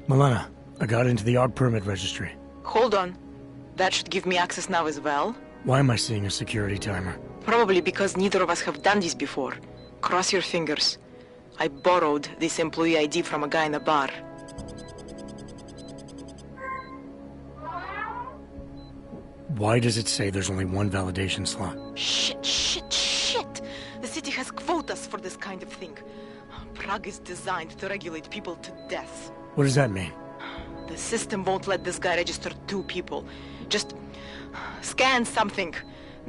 Milena, I got into the ARC permit registry. Hold on. That should give me access now as well. Why am I seeing a security timer? Probably because neither of us have done this before. Cross your fingers. I borrowed this employee ID from a guy in a bar. Why does it say there's only one validation slot? Shit! The city has quotas for this kind of thing. Prague is designed to regulate people to death. What does that mean? The system won't let this guy register 2 people. Just scan something.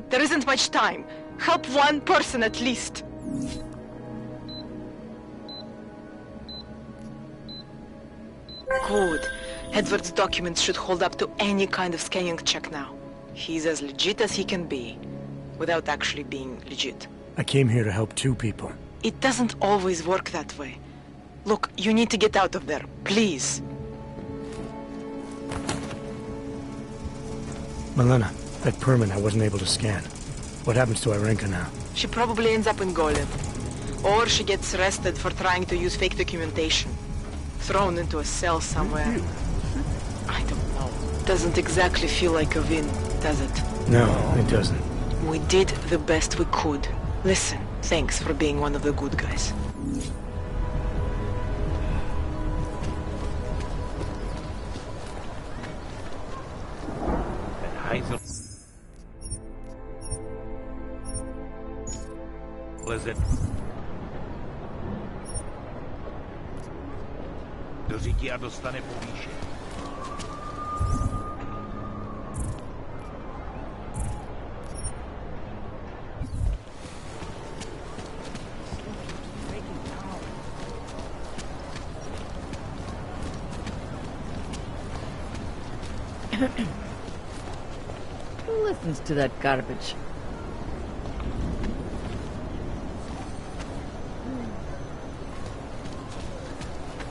There isn't much time. Help 1 person at least. Good. Edward's documents should hold up to any kind of scanning check now. He's as legit as he can be, without actually being legit. I came here to help 2 people. It doesn't always work that way. Look, you need to get out of there, please. Milena, that permit I wasn't able to scan. What happens to Irenka now? She probably ends up in Golem. Or she gets arrested for trying to use fake documentation. Thrown into a cell somewhere. I don't know. Doesn't exactly feel like a win, does it? No, it doesn't. We did the best we could. Listen, thanks for being one of the good guys. Do řití a dostane povýšení. Who listens to that garbage?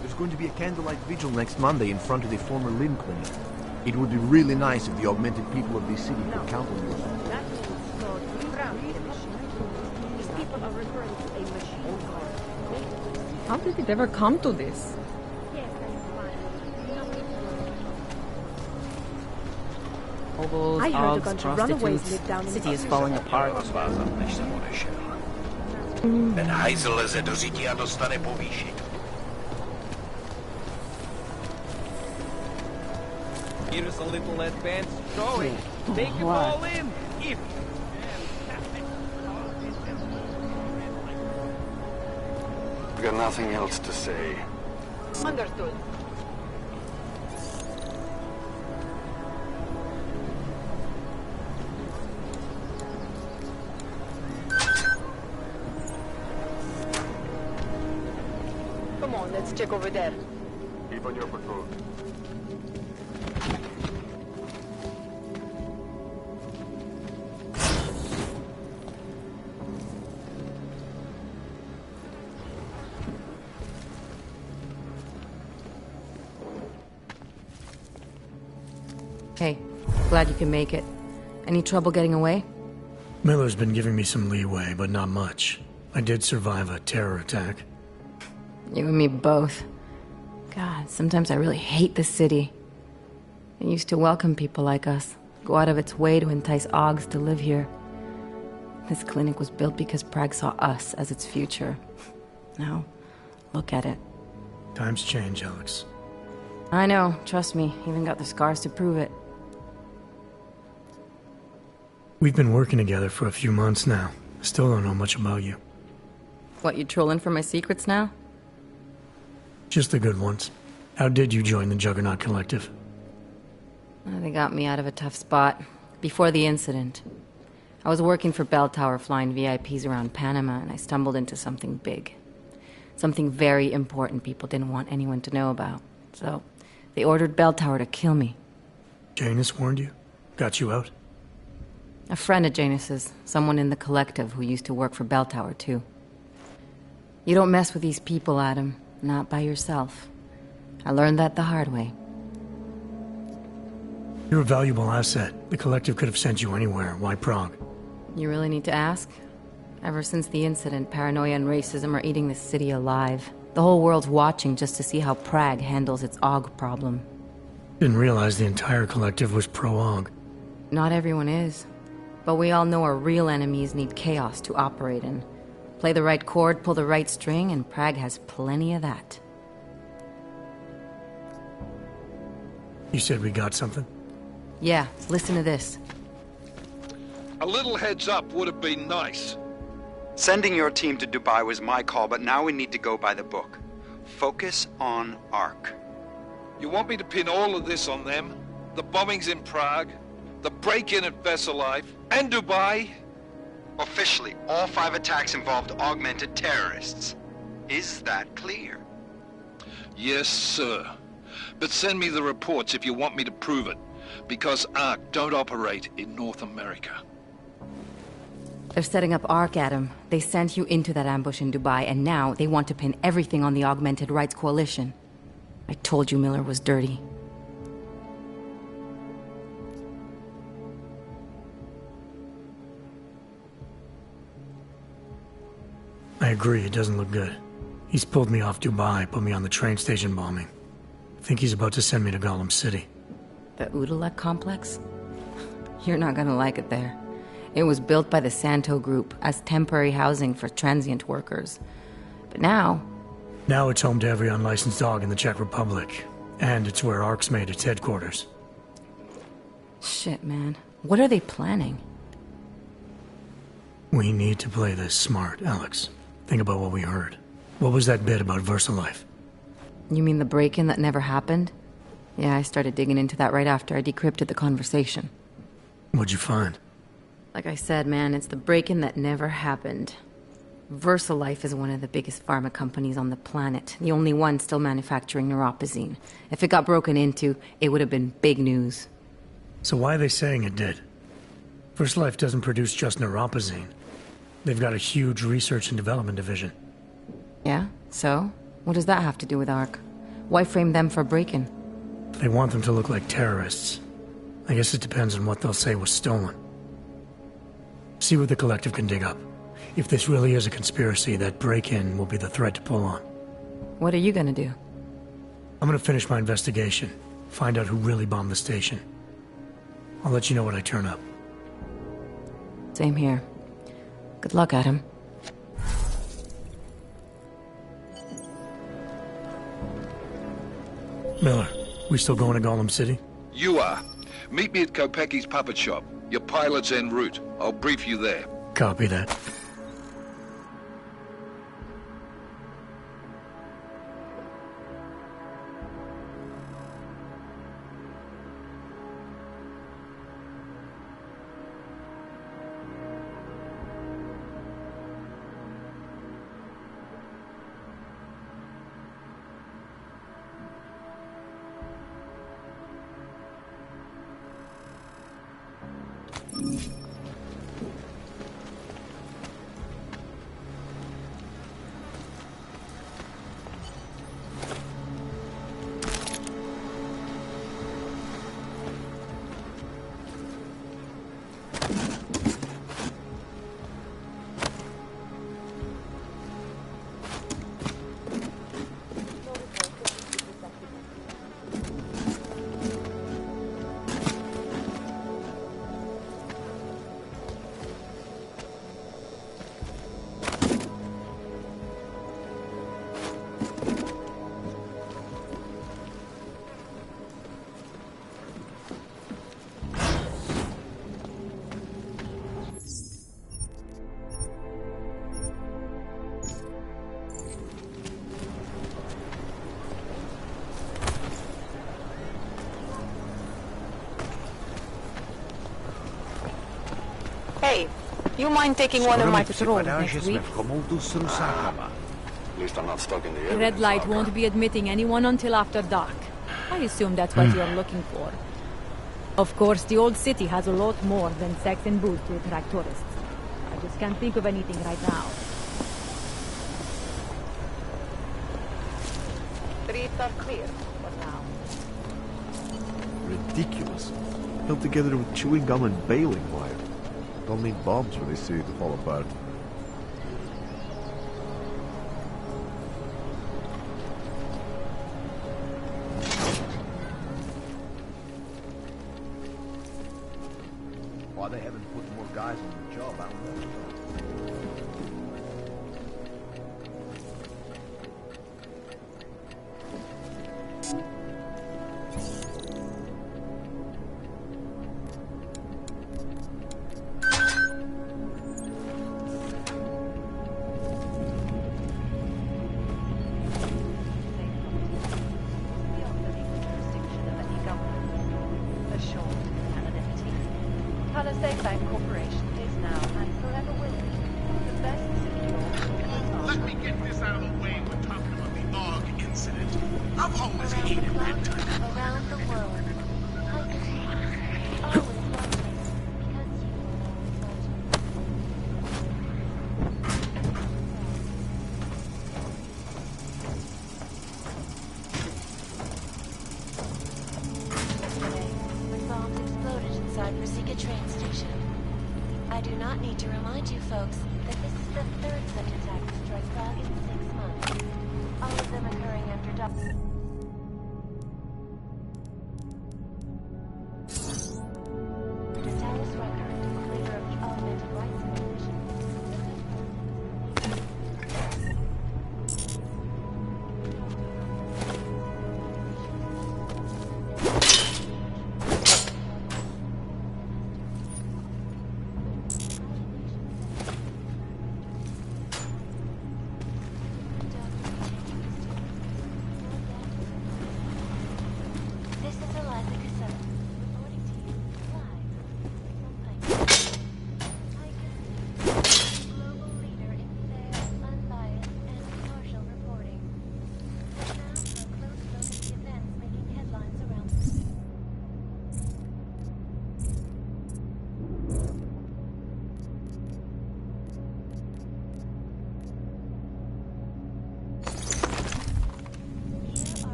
There's going to be a candlelight vigil next Monday in front of the former limb clinic. It would be really nice if the augmented people of this city could count on you. How did it ever come to this? Hobos, I heard a hogs, bunch of runaways prostitutes. lived down in City the is falling apart. Rozvázat, než jsem odešel. Ten hajzl leze do řití a dostane povýšení. Here's a little advance showing. Take it all in. If I've got nothing else to say. Understood. Come on, let's check over there. Keep on your patrol. Hey, glad you can make it. Any trouble getting away? Miller's been giving me some leeway, but not much. I did survive a terror attack. You and me both. God, sometimes I really hate this city. It used to welcome people like us, go out of its way to entice Augs to live here. This clinic was built because Prague saw us as its future. Now, look at it. Times change, Alex. I know, trust me, even got the scars to prove it. We've been working together for a few months now. Still don't know much about you. What, you trolling for my secrets now? Just the good ones. How did you join the Juggernaut Collective? They got me out of a tough spot. Before the incident. I was working for Bell Tower flying VIPs around Panama, and I stumbled into something big. Something very important people didn't want anyone to know about. So, they ordered Bell Tower to kill me. Janus warned you? Got you out? A friend of Janus's, someone in the collective who used to work for Bell Tower, too. You don't mess with these people, Adam. Not by yourself. I learned that the hard way. You're a valuable asset. The collective could have sent you anywhere. Why Prague? You really need to ask? Ever since the incident, paranoia and racism are eating this city alive. The whole world's watching just to see how Prague handles its AUG problem. Didn't realize the entire collective was pro-AUG. Not everyone is. But we all know our real enemies need chaos to operate in. Play the right chord, pull the right string, and Prague has plenty of that. You said we got something? Yeah, listen to this. A little heads up would have been nice. Sending your team to Dubai was my call, but now we need to go by the book. Focus on ARC. You want me to pin all of this on them? The bombings in Prague, the break-in at Vesellife, and Dubai? Officially, all 5 attacks involved augmented terrorists. Is that clear? Yes, sir. But send me the reports if you want me to prove it, because ARC don't operate in North America. They're setting up ARC, Adam. They sent you into that ambush in Dubai, and now they want to pin everything on the Augmented Rights Coalition. I told you Miller was dirty. I agree, it doesn't look good. He's pulled me off Dubai, put me on the train station bombing. Think he's about to send me to Gollum City. The Udalek complex? You're not gonna like it there. It was built by the Santo Group as temporary housing for transient workers. But now... Now it's home to every unlicensed dog in the Czech Republic. And it's where ARC's made its headquarters. Shit, man. What are they planning? We need to play this smart, Alex. Think about what we heard. What was that bit about VersaLife? You mean the break-in that never happened? Yeah, I started digging into that right after I decrypted the conversation. What'd you find? Like I said, man, it's the break-in that never happened. VersaLife is one of the biggest pharma companies on the planet. The only one still manufacturing neuropozyne. If it got broken into, it would have been big news. So why are they saying it did? VersaLife doesn't produce just neuropozyne. They've got a huge research and development division. Yeah? So? What does that have to do with ARC? Why frame them for break-in? They want them to look like terrorists. I guess it depends on what they'll say was stolen. See what the collective can dig up. If this really is a conspiracy, that break-in will be the thread to pull on. What are you gonna do? I'm gonna finish my investigation. Find out who really bombed the station. I'll let you know when I turn up. Same here. Good luck, Adam. Miller, we still going to Gollum City? You are. Meet me at Kopecki's puppet shop. Your pilot's en route. I'll brief you there. Copy that. Hey, you mind taking one of my patrols next week? At least I'm not stuck in the area. Red Light won't be admitting anyone until after dark. I assume that's what you're looking for. Of course, the old city has a lot more than sex and booze to attract tourists. I just can't think of anything right now. Streets are clear for now. Ridiculous. Held together with chewing gum and baling wire. Don't need bombs for this city to fall apart. Why they haven't put more guys on the job, I don't know.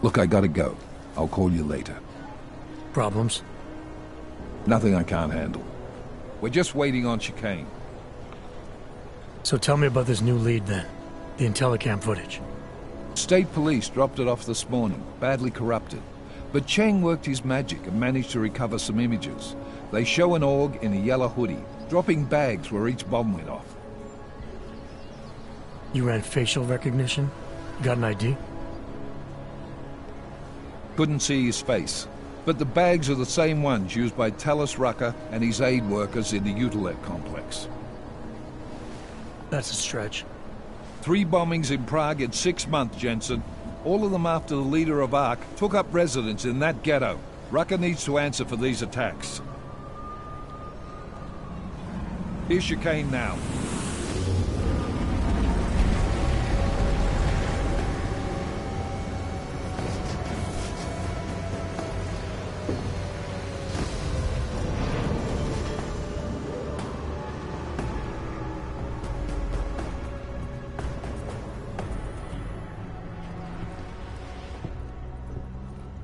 Look, I gotta go. I'll call you later. Problems? Nothing I can't handle. We're just waiting on Chicane. So tell me about this new lead then. The Intellicam footage. State police dropped it off this morning, badly corrupted. But Cheng worked his magic and managed to recover some images. They show an org in a yellow hoodie, dropping bags where each bomb went off. You ran facial recognition? Got an ID? Couldn't see his face, but the bags are the same ones used by Talos Rucker and his aid workers in the Utilek complex. That's a stretch. 3 bombings in Prague in 6 months, Jensen. All of them after the leader of ARC took up residence in that ghetto. Rucker needs to answer for these attacks. Here's Chicane now.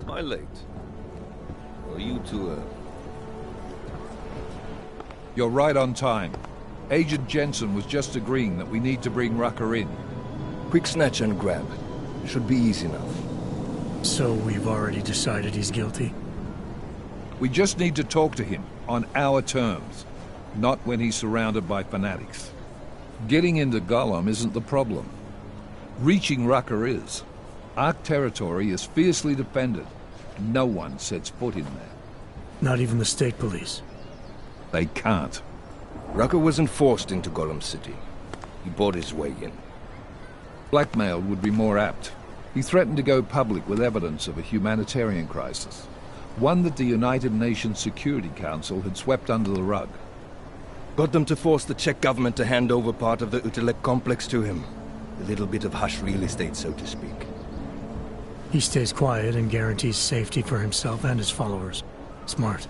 Am I late? Are you two, You're right on time. Agent Jensen was just agreeing that we need to bring Rucker in. Quick snatch and grab. Should be easy enough. So we've already decided he's guilty? We just need to talk to him on our terms, not when he's surrounded by fanatics. Getting into Golem isn't the problem. Reaching Rucker is. ARC territory is fiercely defended. No one sets foot in there. Not even the state police? They can't. Rucker wasn't forced into Golem City. He bought his way in. Blackmailed would be more apt. He threatened to go public with evidence of a humanitarian crisis. One that the United Nations Security Council had swept under the rug. Got them to force the Czech government to hand over part of the Utilek complex to him. A little bit of hush real estate, so to speak. He stays quiet and guarantees safety for himself and his followers. Smart.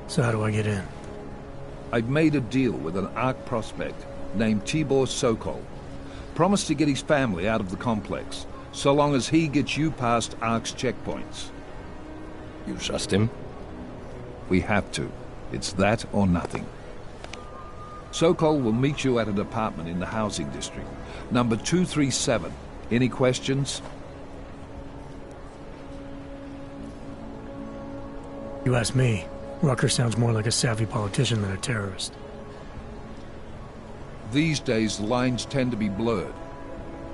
So how do I get in? I've made a deal with an ARC prospect named Tibor Sokol. Promised to get his family out of the complex, so long as he gets you past ARC's checkpoints. You trust him? We have to. It's that or nothing. Sokol will meet you at an apartment in the housing district. Number 237. Any questions? You ask me, Rucker sounds more like a savvy politician than a terrorist. These days, the lines tend to be blurred.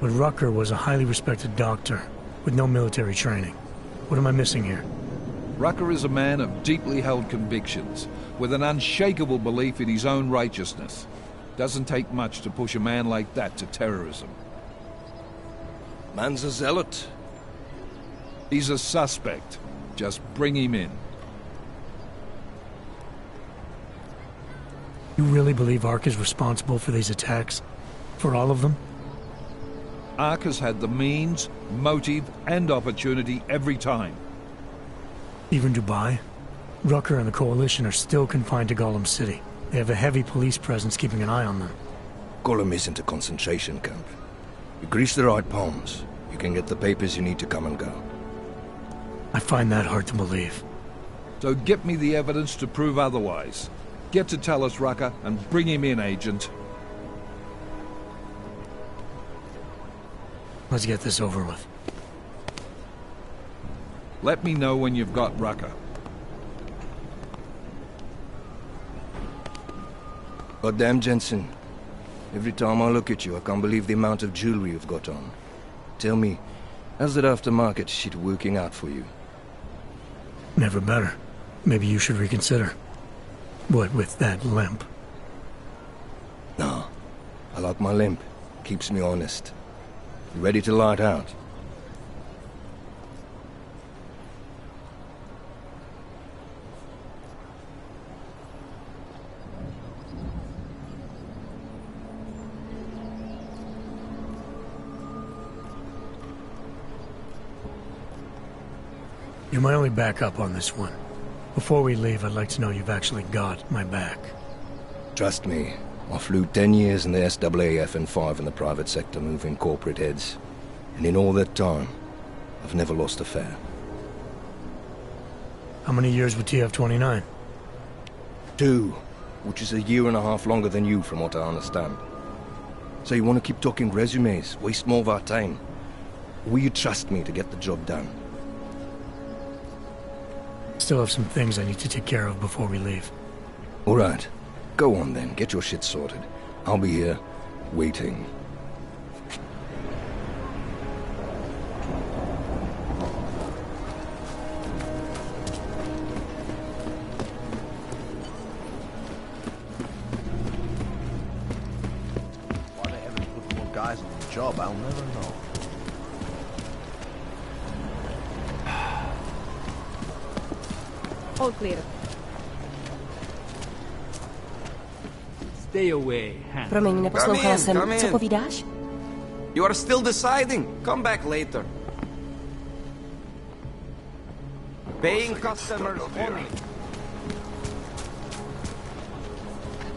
But Rucker was a highly respected doctor, with no military training. What am I missing here? Rucker is a man of deeply held convictions, with an unshakable belief in his own righteousness. Doesn't take much to push a man like that to terrorism. Man's a zealot. He's a suspect. Just bring him in. You really believe Ark is responsible for these attacks? For all of them? Ark has had the means, motive, and opportunity every time. Even Dubai? Rucker and the Coalition are still confined to Golem City. They have a heavy police presence keeping an eye on them. Golem isn't a concentration camp. You grease the right palms, you can get the papers you need to come and go. I find that hard to believe. So get me the evidence to prove otherwise. Get to Talos Rucker and bring him in, Agent. Let's get this over with. Let me know when you've got Rucker. Goddamn, Jensen. Every time I look at you, I can't believe the amount of jewelry you've got on. Tell me, how's that aftermarket shit working out for you? Never better. Maybe you should reconsider. What with that limp? No. I like my limp. Keeps me honest. You ready to light out? You're my only backup on this one. Before we leave, I'd like to know you've actually got my back. Trust me, I flew 10 years in the SAAF and 5 in the private sector moving corporate heads. And in all that time, I've never lost a fare. How many years with TF-29? 2, which is a year and a half longer than you from what I understand. So you want to keep talking resumes, waste more of our time? Or will you trust me to get the job done? Still have some things I need to take care of before we leave. All right. Go on then, get your shit sorted. I'll be here, waiting. Why they haven't put more guys on the job, I'll never know. All clear. Stay away, Han. Promiň, neposlouchala jsem. Co povídáš? You are still deciding. Come back later. Paying customers only.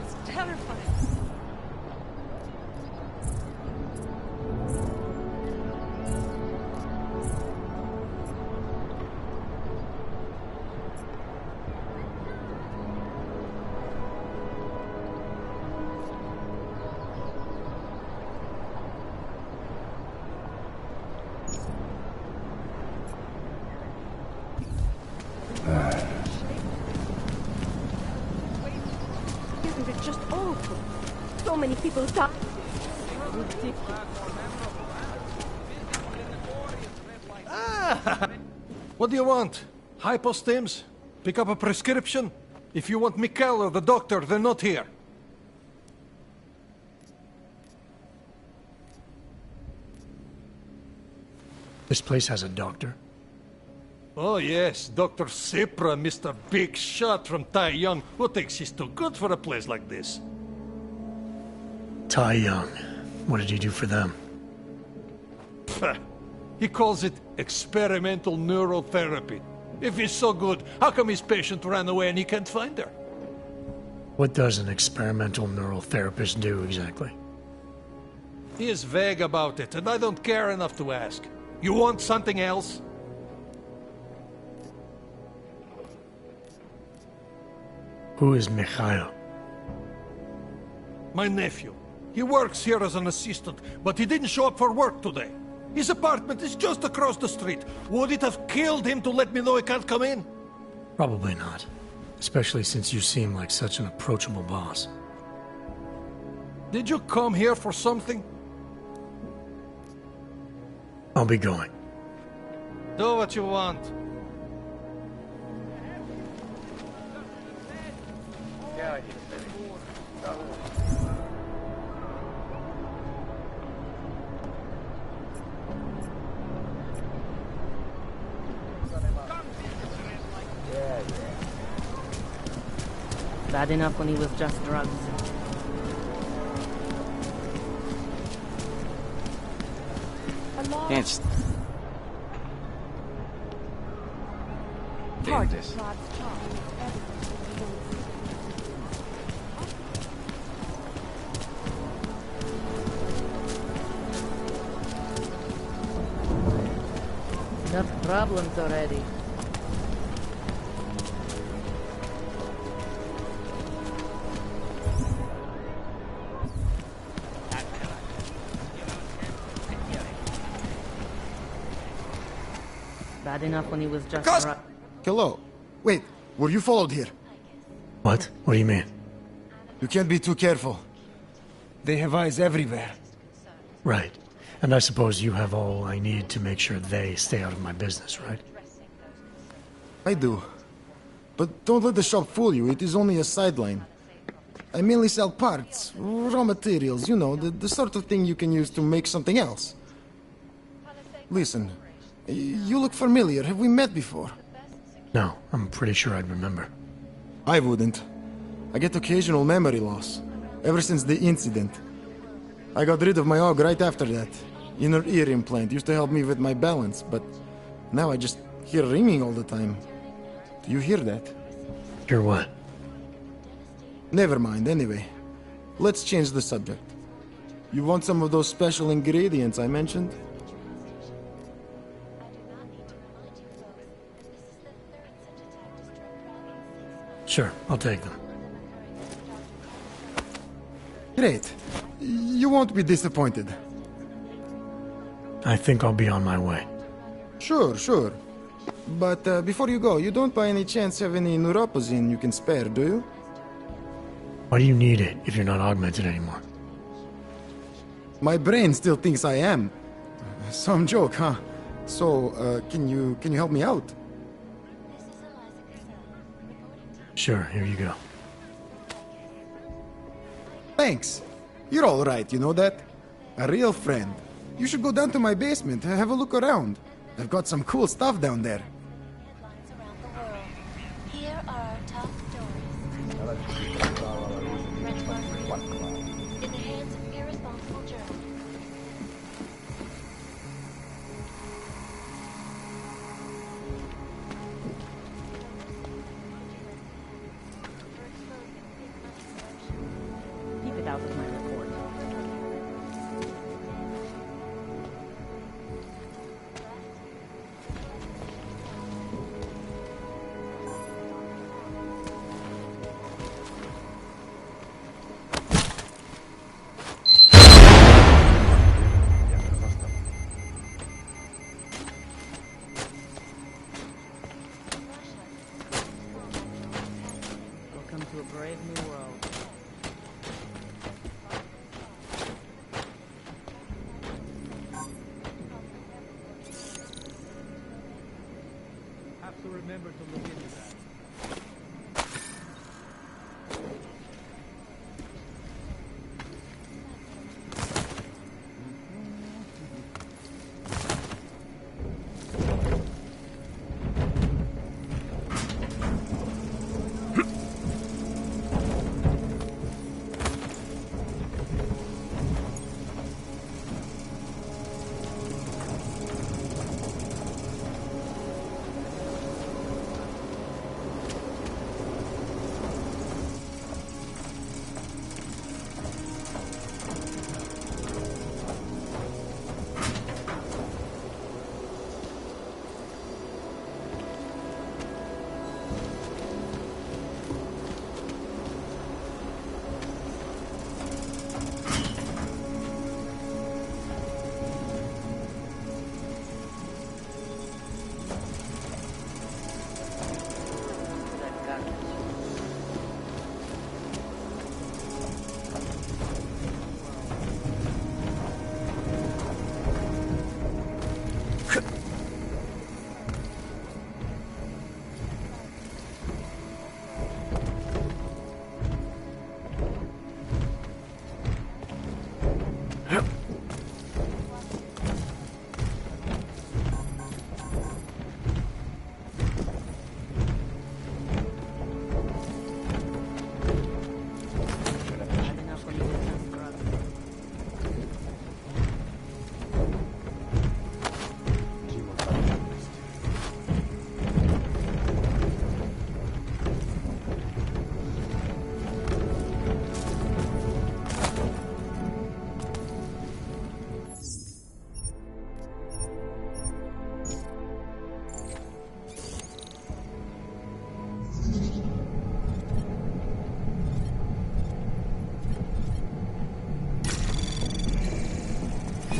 It's terrifying. Isn't it just awful? So many people die. What do you want? Hypostims? Pick up a prescription? If you want Mikkel or the doctor, they're not here. This place has a doctor? Oh yes, Dr. Sipra, Mr. Big Shot from Tai Young. Who thinks he's too good for a place like this? Tai Young. What did he do for them? He calls it experimental neurotherapy. If he's so good, how come his patient ran away and he can't find her? What does an experimental neural therapist do exactly? He is vague about it, and I don't care enough to ask. You want something else? Who is Mikhail? My nephew. He works here as an assistant, but he didn't show up for work today. His apartment is just across the street. Would it have killed him to let me know he can't come in? Probably not. Especially since you seem like such an approachable boss. Did you come here for something? I'll be going. Do what you want. Bad enough when he was just drugs. Can't stand this. Enough problems already. Bad enough when he was just drugs. Hello. Wait, were you followed here? What? What do you mean? You can't be too careful. They have eyes everywhere. Right. And I suppose you have all I need to make sure they stay out of my business, right? I do. But don't let the shop fool you, it is only a sideline. I mainly sell parts, raw materials, you know, the sort of thing you can use to make something else. Listen, you look familiar. Have we met before? No, I'm pretty sure I'd remember. I wouldn't. I get occasional memory loss, ever since the incident. I got rid of my AUG right after that. Inner ear implant used to help me with my balance, but now I just hear ringing all the time. Do you hear that? Hear what? Never mind, anyway. Let's change the subject. You want some of those special ingredients I mentioned? Sure, I'll take them. Great. You won't be disappointed. I think I'll be on my way. Sure. But before you go, you don't by any chance have any neuropozyne you can spare, do you? Why do you need it if you're not augmented anymore? My brain still thinks I am. Some joke, huh? So, can you help me out? Sure, here you go. Thanks. You're all right, you know that? A real friend. You should go down to my basement and have a look around. I've got some cool stuff down there. Here are our top stories. In the hands of irresponsible journalists. Keep it out of my report. Welcome to a brave new world. Have to remember to look into that.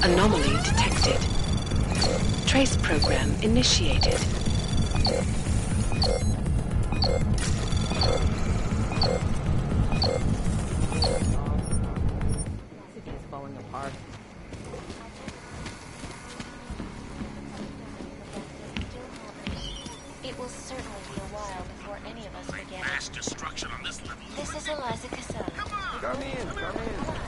Anomaly detected. Trace program initiated. City is falling apart. It will certainly be a while before any of us forget it. Mass destruction on this level. This is Eliza Cassell. Come in, come in.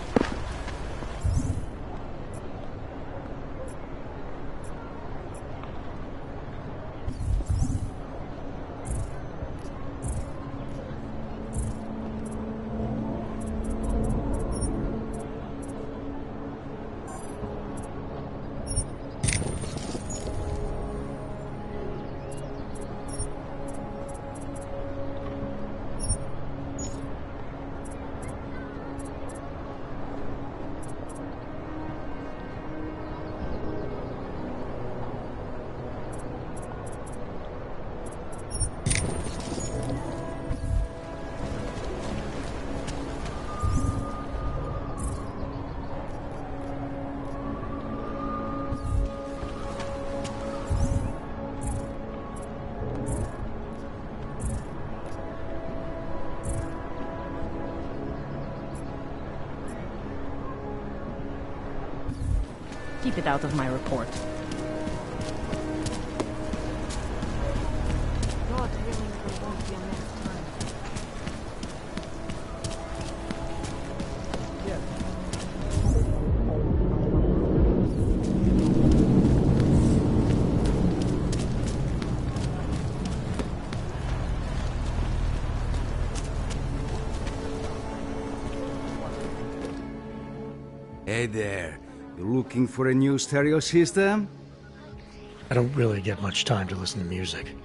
Keep it out of my report. God willing, there won't be a next time. Hey there. You looking for a new stereo system? I don't really get much time to listen to music.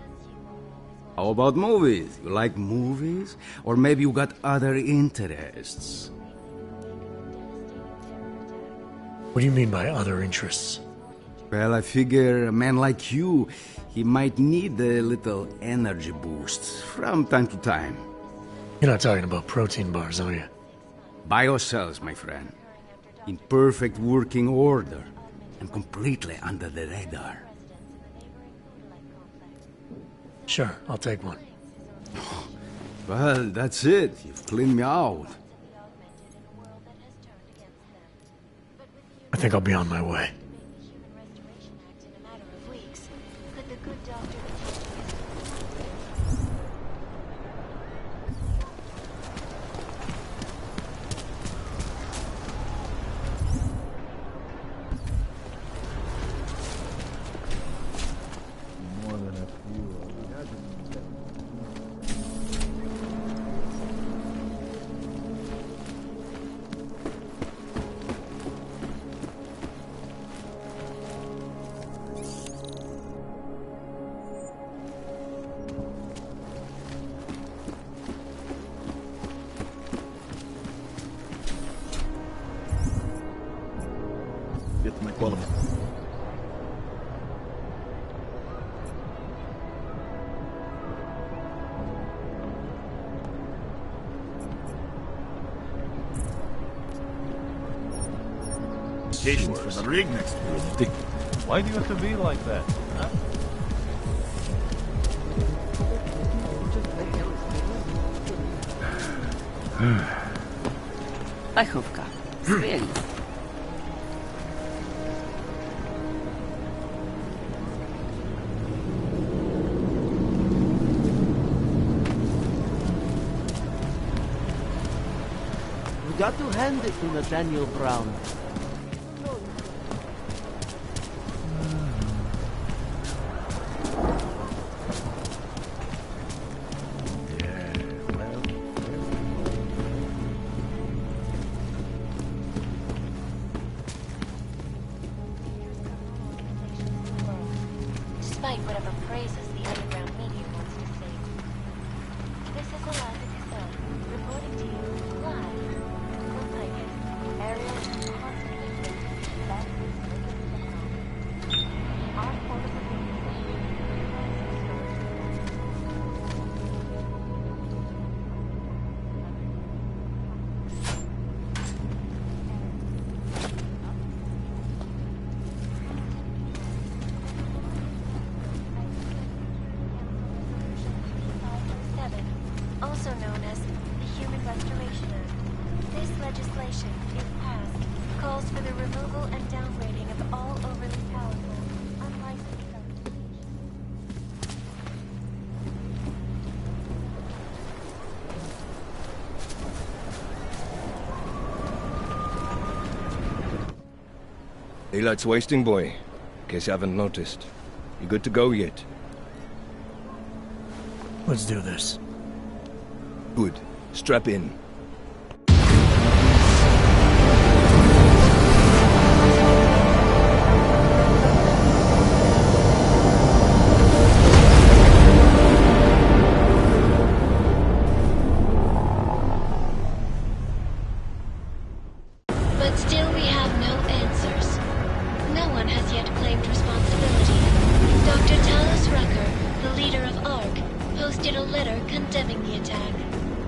How about movies? You like movies? Or maybe you got other interests? What do you mean by other interests? Well, I figure a man like you, he might need a little energy boost from time to time. You're not talking about protein bars, are you? Biocells, my friend. In perfect working order and completely under the radar. Sure, I'll take one. Well, that's it. You've cleaned me out. I think I'll be on my way. Get my column. Patience for the rig next week. Why do you have to be like that? Huh? Lechówka. Really. We got to hand it to Nathaniel Brown. Despite whatever praises the underground media wants to say. This is Eliza Cassell, reporting to you live from Piken. Area Restoration Act. This legislation, if passed, calls for the removal and downgrading of all overly powerful, unlicensed substances. Daylight's wasting, boy. In case you haven't noticed. You good to go yet? Let's do this. Good. Strap in. But still we have no answers. No one has yet claimed responsibility. Dr. Talos Rucker, the leader of ARC, posted a letter condemning the attack.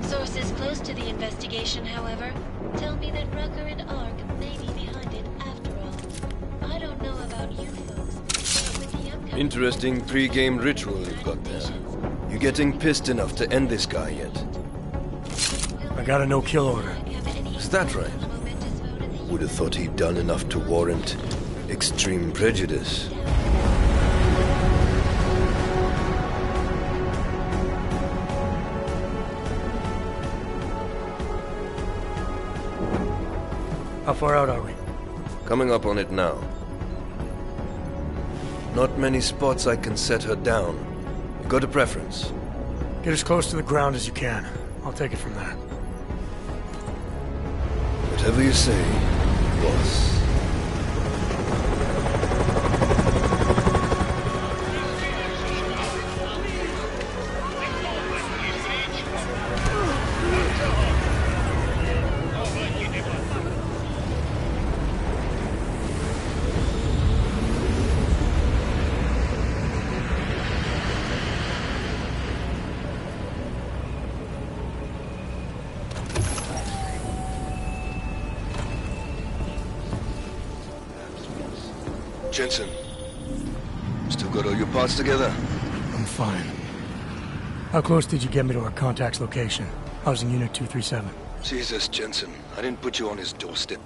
Sources close to the investigation, however, tell me that Rucker and ARC may be behind it after all. I don't know about you folks, but with the upcoming... Interesting pre-game ritual you've got there. You getting pissed enough to end this guy yet? I got a no-kill order. Is that right? Would have thought he'd done enough to warrant extreme prejudice. How far out are we? Coming up on it now. Not many spots I can set her down. You got a preference? Get as close to the ground as you can. I'll take it from there. Whatever you say, boss. Jensen, still got all your parts together? I'm fine. How close did you get me to our contact's location? Housing Unit 237. Jesus, Jensen, I didn't put you on his doorstep.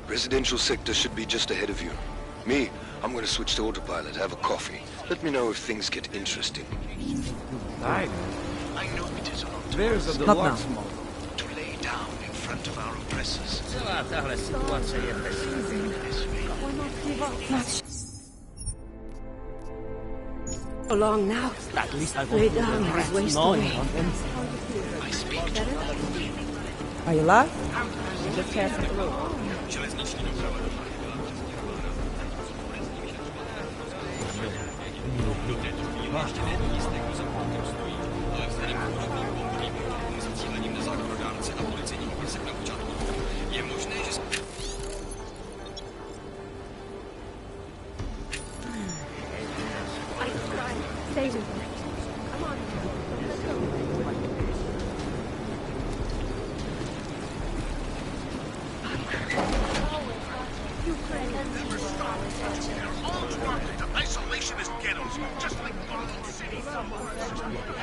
Residential sector should be just ahead of you. Me, I'm gonna switch to autopilot, have a coffee. Let me know if things get interesting. I know it is There's a not deluxe now. model. To lay down in front of our oppressors. Along now. At least I Lay down his waste away. I speak to them. Are you alive? Just passing through. Stay with me. Come on. Let's go. Isolationist ghettos, just like Gotham City.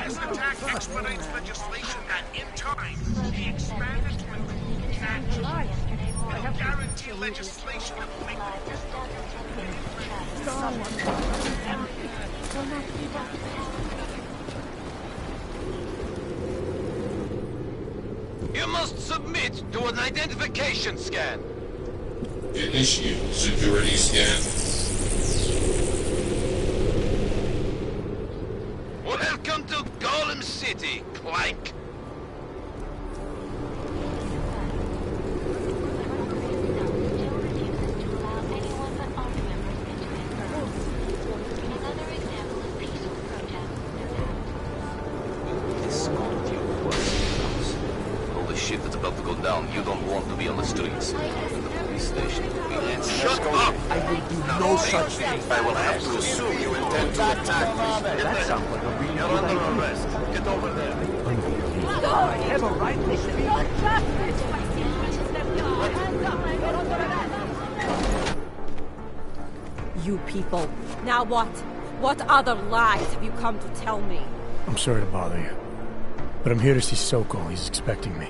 This attack expedites legislation and, in time, be expanded to include catch. It'll guarantee legislation that will make You must submit to an identification scan. Initiate security scan. Welcome to Golem City, Clank. All the shit that's about to go down, you don't want to be on the streets. In the police station. Shut up! I will do no such thing. I will have to assume you intend to attack me. That sounds like a really You're good under idea. arrest. Get over there. I have a right to speak. You people. Now what? What other lies have you come to tell me? I'm sorry to bother you. But I'm here to see Sokol. He's expecting me.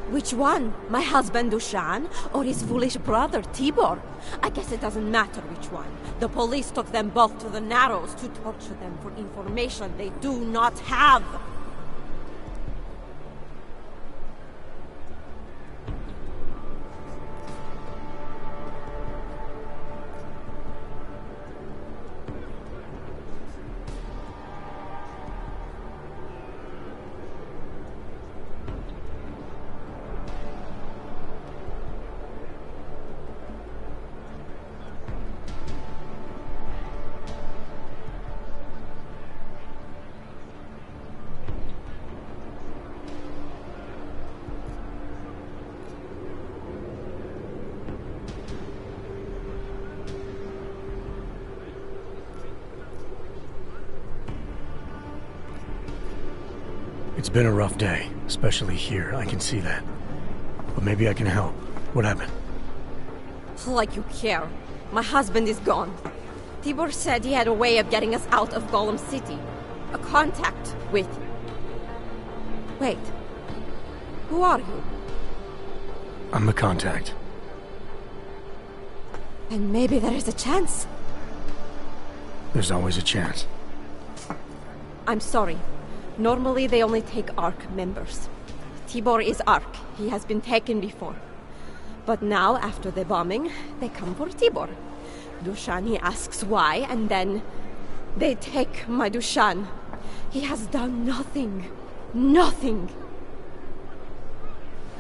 Which one? My husband Dushan or his foolish brother Tibor? I guess it doesn't matter which one. The police took them both to the Narrows to torture them for information they do not have. It's been a rough day, especially here. I can see that. But maybe I can help. What happened? Like you care. My husband is gone. Tibor said he had a way of getting us out of Golem City. A contact with... Wait. Who are you? I'm the contact. And maybe there is a chance. There's always a chance. I'm sorry. Normally they only take ARC members. Tibor is ARC. He has been taken before. But now, after the bombing, they come for Tibor. Dushan, he asks why, and then they take my Dushan. He has done nothing. Nothing.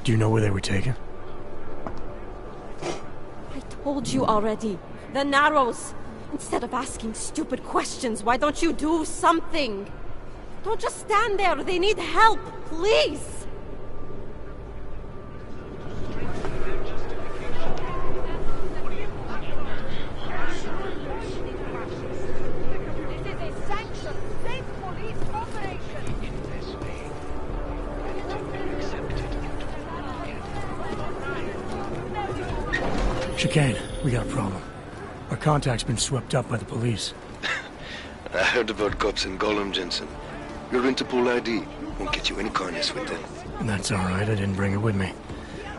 Do you know where they were taken? I told you already. The Narrows. Instead of asking stupid questions, why don't you do something? Don't just stand there. They need help. Please. This is a sanctioned state police operation. Chicane, we got a problem. Our contact's been swept up by the police. I heard about cops in Golem, Jensen. Your Interpol ID won't get you any kindness with them. That's all right. I didn't bring it with me.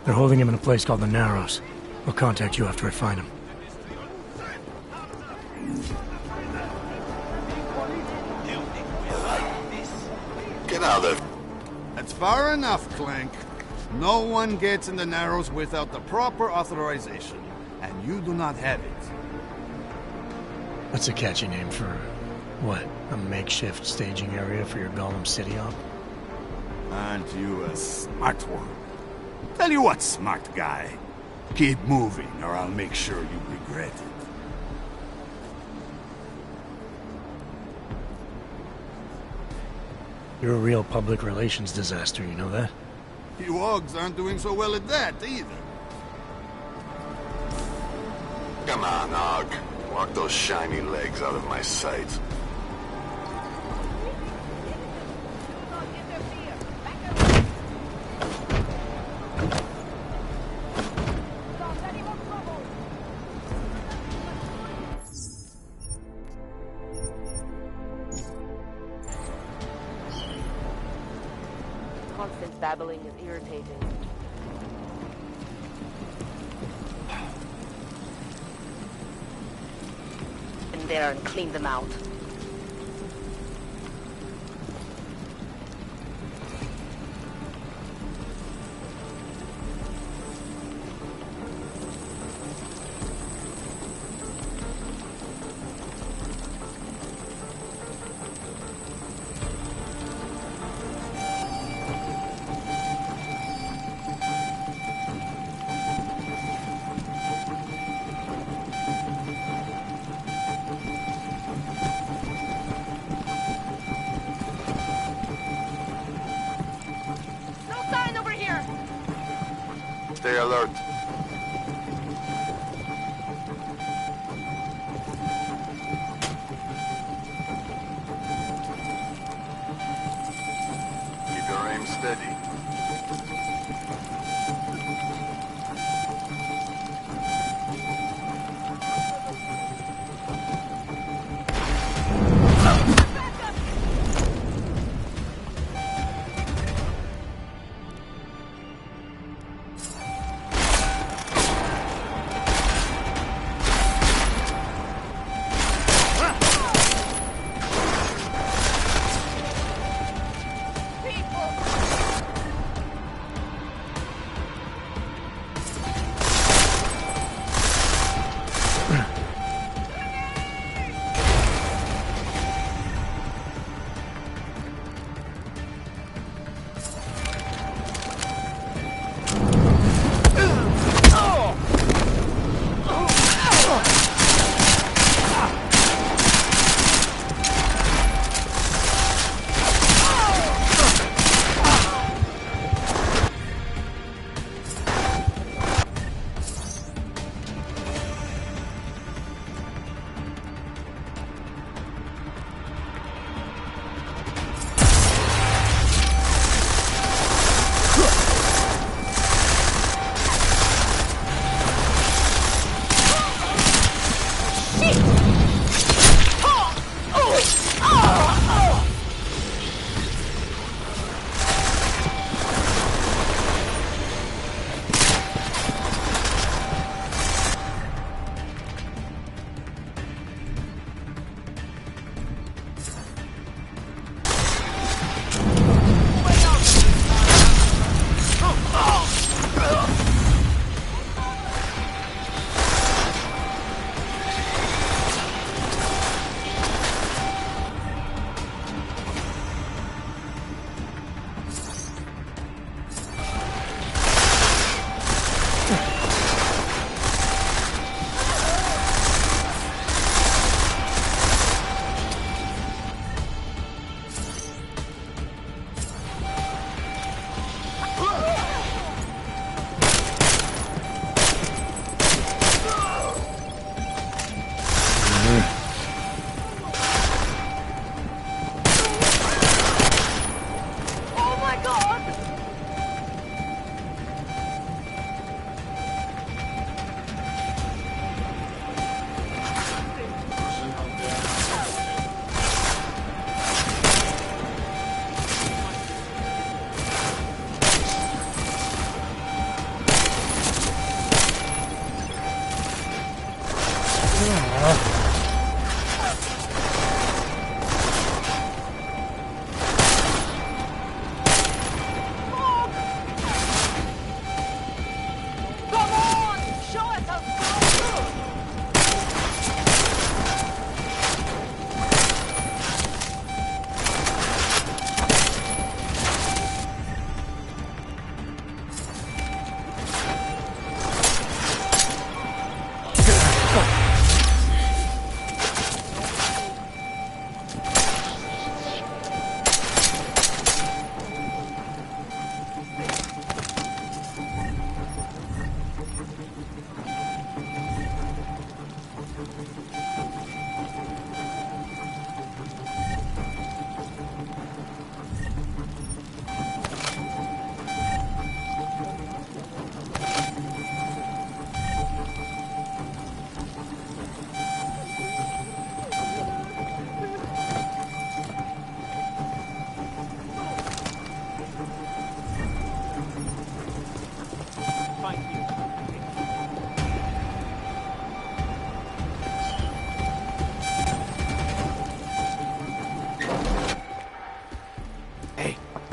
They're holding him in a place called the Narrows. I'll contact you after I find him. Get out of there. That's far enough, Clank. No one gets in the Narrows without the proper authorization, and you do not have it. That's a catchy name for, what, a makeshift staging area for your Golem City op? Aren't you a smart one? Tell you what, smart guy. Keep moving, or I'll make sure you regret it. You're a real public relations disaster, you know that? You Augs aren't doing so well at that, either. Come on, Og. Walk those shiny legs out of my sight. Constant babbling is irritating. In there and clean them out. Stay alert. Keep your aim steady.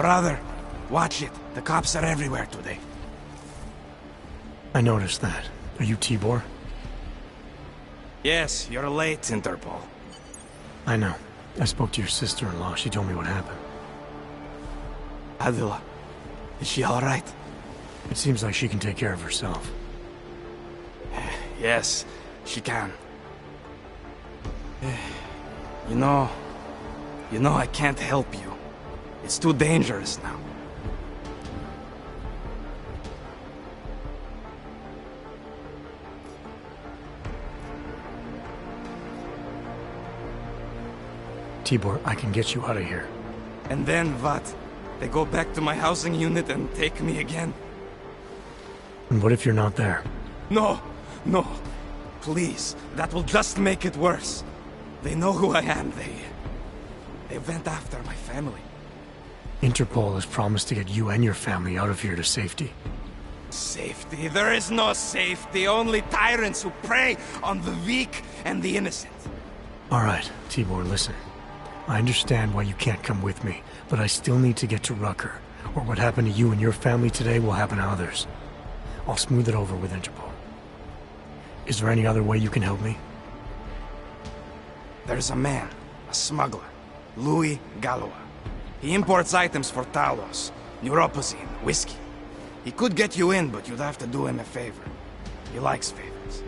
Brother, watch it. The cops are everywhere today. I noticed that. Are you Tibor? Yes, you're late, Interpol. I know. I spoke to your sister-in-law. She told me what happened. Adila, is she alright? It seems like she can take care of herself. Yes, she can. You know, I can't help you. It's too dangerous now. Tibor, I can get you out of here. And then what? They go back to my housing unit and take me again? And what if you're not there? No, no. Please, that will just make it worse. They know who I am. They went after my family. Interpol has promised to get you and your family out of here to safety. Safety? There is no safety. Only tyrants who prey on the weak and the innocent. All right, Tibor, listen. I understand why you can't come with me, but I still need to get to Rucker, or what happened to you and your family today will happen to others. I'll smooth it over with Interpol. Is there any other way you can help me? There's a man, a smuggler, Louis Galois. He imports items for Talos, neuropozyne, whiskey. He could get you in, but you'd have to do him a favor. He likes favors.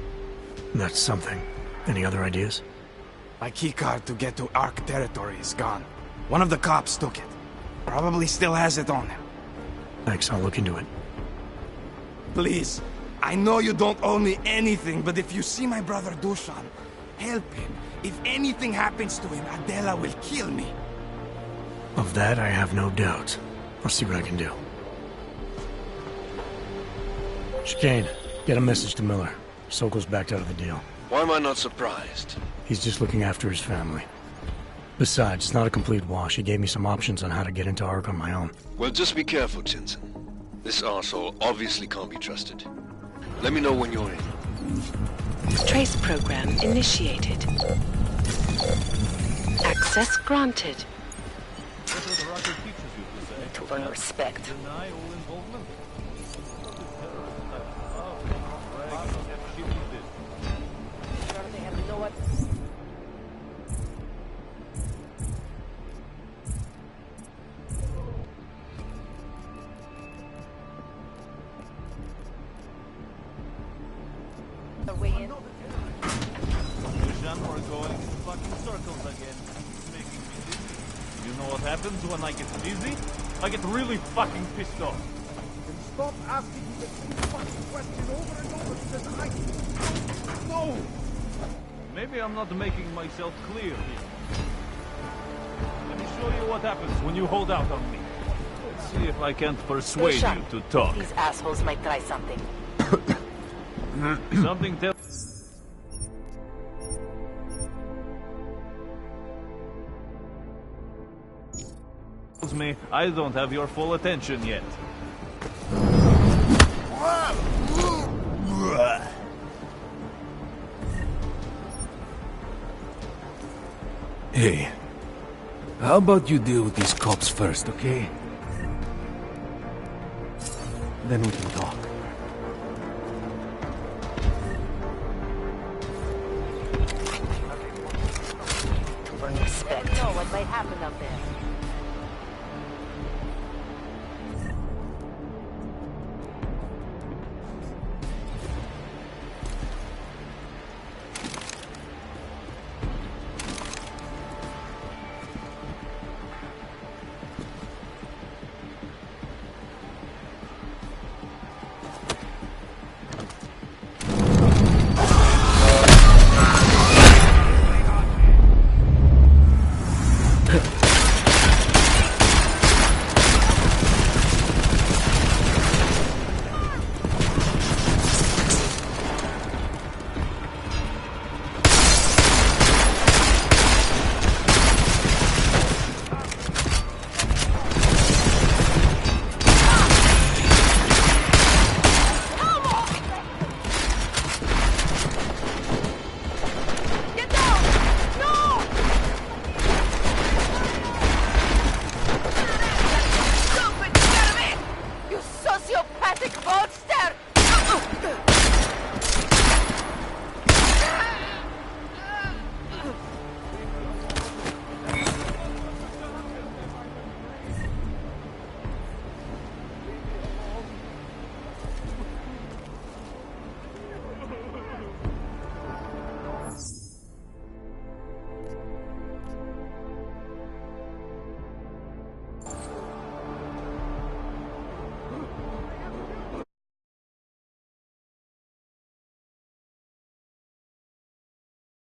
That's something. Any other ideas? My keycard to get to Ark territory is gone. One of the cops took it. Probably still has it on him. Thanks, I'll look into it. Please, I know you don't owe me anything, but if you see my brother Dushan, help him. If anything happens to him, Adela will kill me. Of that, I have no doubt. I'll see what I can do. Chicane, get a message to Miller. Sokol's backed out of the deal. Why am I not surprised? He's just looking after his family. Besides, it's not a complete wash. He gave me some options on how to get into Ark on my own. Well, just be careful, Jensen. This arsehole obviously can't be trusted. Let me know when you're in. Trace program initiated. Access granted. To earn respect. The way in. We're going in fucking circles again. It's making me dizzy. You know what happens when I get dizzy? I get really fucking pissed off. And stop asking me the same fucking question over and over because I don't know. Maybe I'm not making myself clear here. Let me show you what happens when you hold out on me. Let's see if I can't persuade you to talk. These assholes might try something. Something tells me I don't have your full attention yet. Hey, how about you deal with these cops first, okay? Then we can talk. To earn respect. Know what might happen up there.